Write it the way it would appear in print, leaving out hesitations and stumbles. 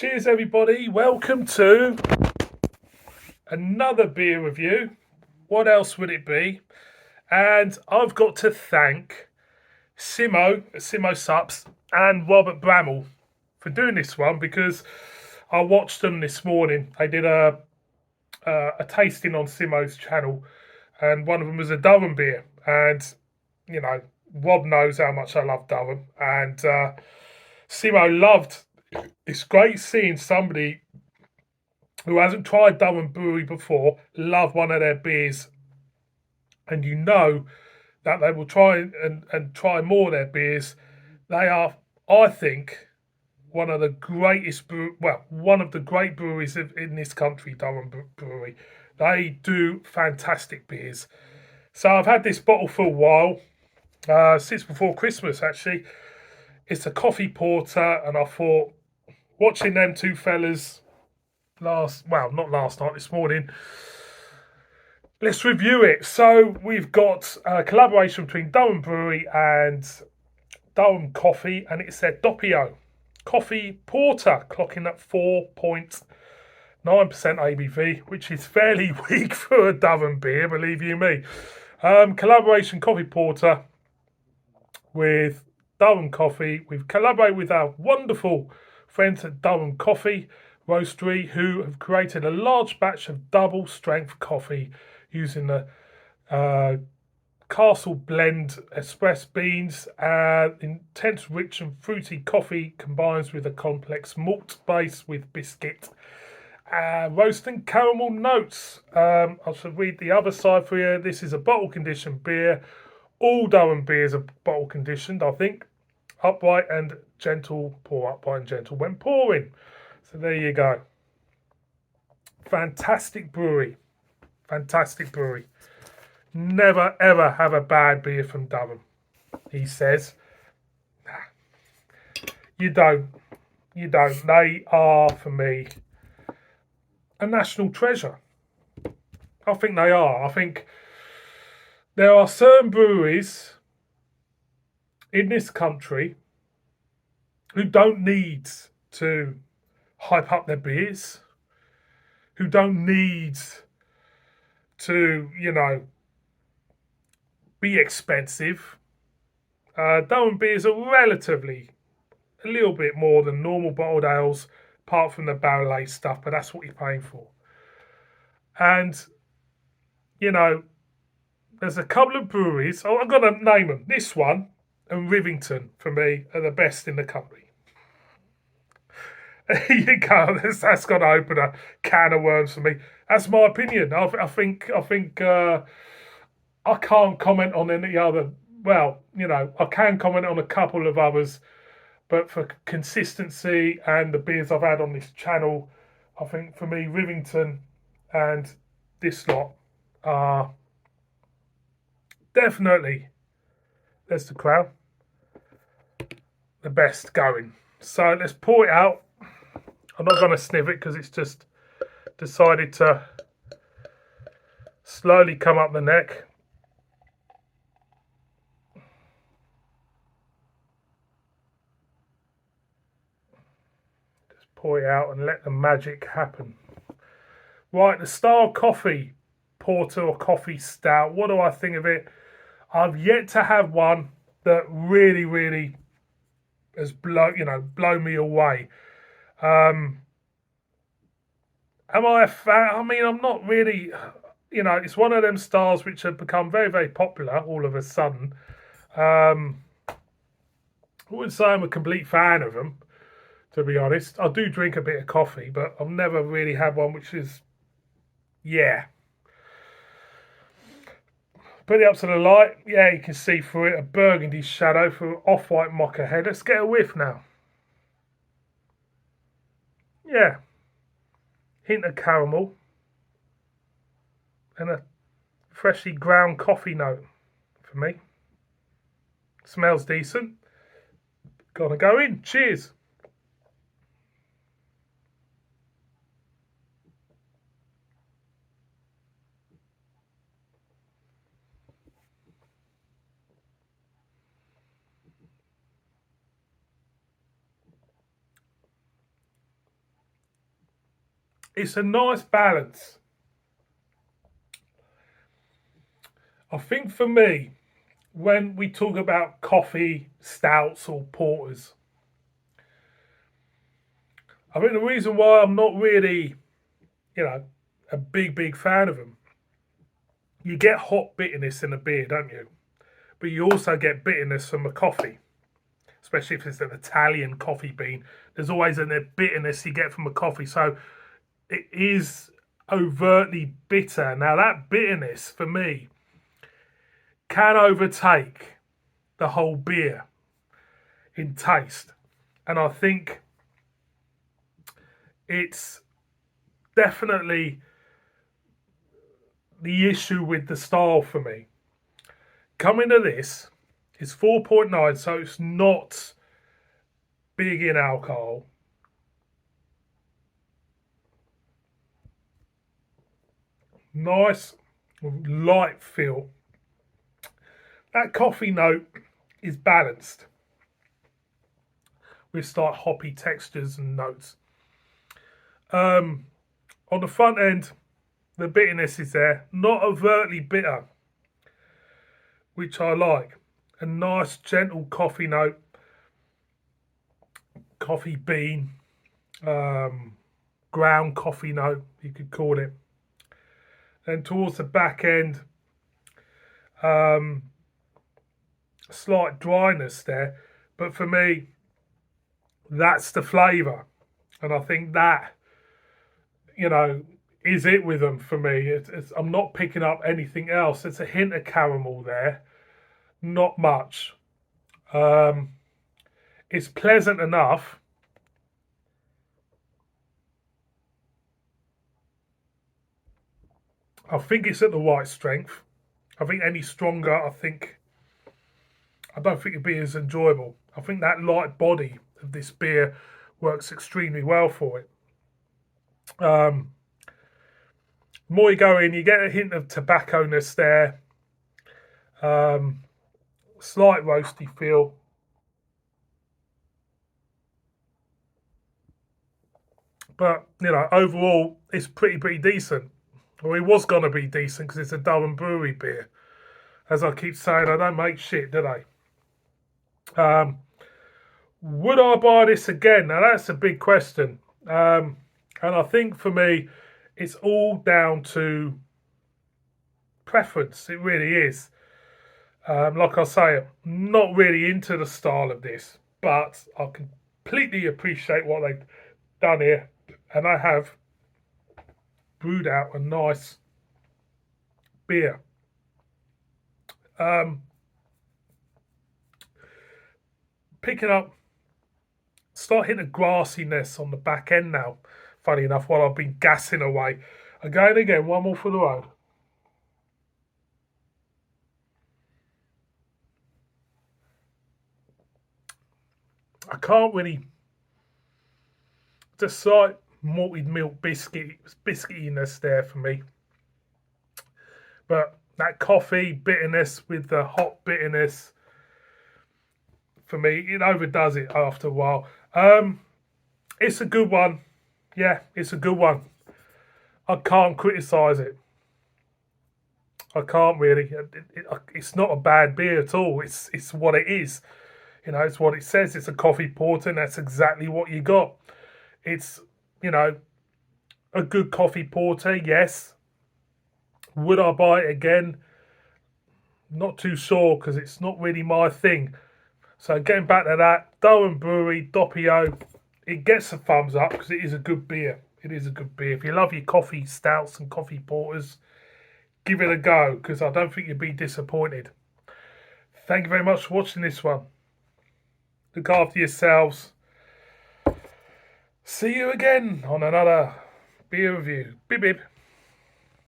Cheers, everybody. Welcome to another beer review. What else would it be? And I've got to thank Simo Sups, and Robert Bramall for doing this one because I watched them this morning. They did a tasting on Simo's channel, and one of them was a Durham beer. And you know, Rob knows how much I love Durham, and Simo loved. It's great seeing somebody who hasn't tried Durham Brewery before love one of their beers, and you know that they will try and try more of their beers. They are, I think, one of the greatest one of the great breweries in this country, Durham Brewery. They do fantastic beers. So I've had this bottle for a while, since before Christmas actually. It's a coffee porter, and I thought, watching them two fellas not last night, this morning, let's review it. So we've got a collaboration between Durham Brewery and Durham Coffee, and it's their Doppio coffee porter, clocking at 4.9% ABV, which is fairly weak for a Durham beer, believe you me. Collaboration coffee porter with Durham Coffee. We've collaborated with our wonderful friends at Durham Coffee Roastery, who have created a large batch of double strength coffee using the Castle Blend Express beans. Intense, rich and fruity coffee combines with a complex malt base with biscuit, roast and caramel notes. I should read the other side for you. This is a bottle conditioned beer. All Durham beers are bottle conditioned, I think. Upright and gentle, pour upright and gentle when pouring. So there you go. Fantastic brewery. Fantastic brewery. Never ever have a bad beer from Durham, he says. You don't. You don't. They are, for me, a national treasure. I think they are. I think there are certain breweries in this country who don't need to hype up their beers, who don't need to, be expensive. Durham beers are relatively a little bit more than normal bottled ales, apart from the barrel aged stuff, but that's what you're paying for. And, there's a couple of breweries, I'm going to name them. This one and Rivington, for me, are the best in the country. There you go. That's going to open a can of worms for me. That's my opinion. I think I can't comment on any other. Well, I can comment on a couple of others, but for consistency and the beers I've had on this channel, I think for me, Rivington and this lot are definitely, there's the crown, the best going. So let's pour it out. I'm not going to sniff it because it's just decided to slowly come up the neck. Just pour it out and let the magic happen. Right, the Star Coffee Porter or Coffee Stout. What do I think of it? I've yet to have one that really, really has blown me away. Am I a fan? I mean, I'm not really. It's one of them styles which have become very, very popular all of a sudden. I wouldn't say I'm a complete fan of them, to be honest. I do drink a bit of coffee, but I've never really had one which is, Put it up to the light. Yeah, you can see through it a burgundy shadow through an off-white mocha head. Let's get a whiff now. Yeah. Hint of caramel. And a freshly ground coffee note for me. Smells decent. Gonna go in. Cheers. It's a nice balance. I think for me, when we talk about coffee, stouts, or porters, I think the reason why I'm not really, you know, a big fan of them, you get hot bitterness in a beer, don't you? But you also get bitterness from a coffee, especially if it's an Italian coffee bean. There's always a bitterness you get from a coffee. So it is overtly bitter. Now, that bitterness for me can overtake the whole beer in taste. And I think it's definitely the issue with the style for me. Coming to this, it's 4.9, so it's not big in alcohol. Nice, light feel. That coffee note is balanced with slight hoppy textures and notes. On the front end, the bitterness is there, not overtly bitter, which I like. A nice, gentle coffee note, coffee bean, ground coffee note, you could call it. Then towards the back end, slight dryness there, but for me, that's the flavour, and I think that, is it with them for me. I'm not picking up anything else. It's a hint of caramel there, not much. It's pleasant enough. I think it's at the right strength. I think any stronger, I don't think it'd be as enjoyable. I think that light body of this beer works extremely well for it. More you go in, you get a hint of tobacco-ness there. Slight roasty feel. But, overall, it's pretty decent. Well, it was going to be decent because it's a Durham Brewery beer. As I keep saying, I don't make shit, do they? Would I buy this again? Now, that's a big question. And I think for me, it's all down to preference. It really is. Like I say, I'm not really into the style of this, but I completely appreciate what they've done here. And I have brewed out a nice beer. Picking up, start hitting a grassiness on the back end now. Funny enough, while I've been gassing away. Again, one more for the road. I can't really decide malted milk biscuitiness there for me. But that coffee bitterness with the hot bitterness, for me, it overdoes it after a while. It's a good one. Yeah, it's a good one. I can't criticise it. I can't really. It's not a bad beer at all. It's what it is. It's what it says. It's a coffee porter, and that's exactly what you got. It's, a good coffee porter, yes. Would I buy it again? Not too sure because it's not really my thing. So getting back to that, Durham Brewery, Doppio, it gets a thumbs up because it is a good beer. It is a good beer. If you love your coffee stouts and coffee porters, give it a go because I don't think you'll be disappointed. Thank you very much for watching this one. Look after yourselves. See you again on another beer review. Bib bib.